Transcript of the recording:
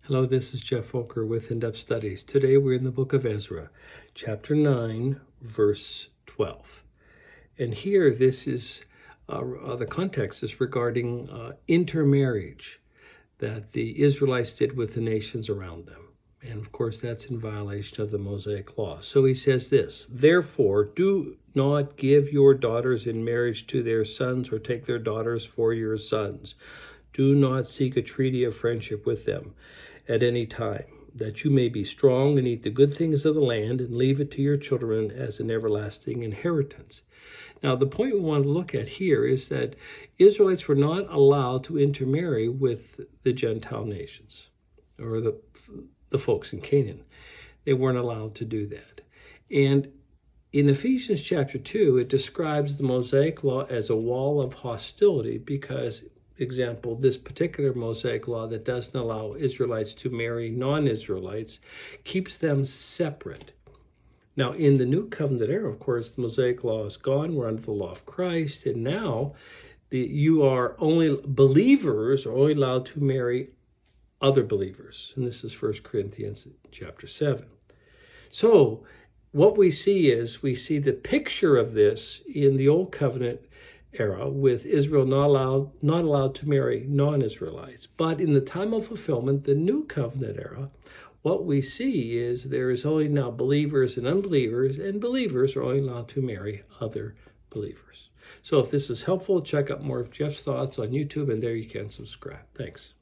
Hello, this is Geoff Volker with In-Depth Studies. Today we're in the book of Ezra, chapter 9, verse 12. And here this is, the context is regarding intermarriage that the Israelites did with the nations around them. And of course, that's in violation of the Mosaic law. So he says this, "Therefore, do not give your daughters in marriage to their sons or take their daughters for your sons. Do not seek a treaty of friendship with them at any time, that you may be strong and eat the good things of the land and leave it to your children as an everlasting inheritance." Now, the point we want to look at here is that Israelites were not allowed to intermarry with the Gentile nations or the folks in Canaan. They weren't allowed to do that. And in Ephesians chapter 2, it describes the Mosaic law as a wall of hostility because, example, this particular Mosaic law that doesn't allow Israelites to marry non-Israelites keeps them separate. Now, in the New Covenant era, of course, the Mosaic law is gone. We're under the law of Christ, and now believers are only allowed to marry other believers. And this is 1 Corinthians chapter 7. So what we see the picture of this in the Old Covenant era with Israel not allowed to marry non-Israelites. But in the time of fulfillment, the New Covenant era, what we see is there is only now believers and unbelievers, and believers are only allowed to marry other believers. So if this is helpful, check out more of Geoff's thoughts on YouTube, and there you can subscribe. Thanks.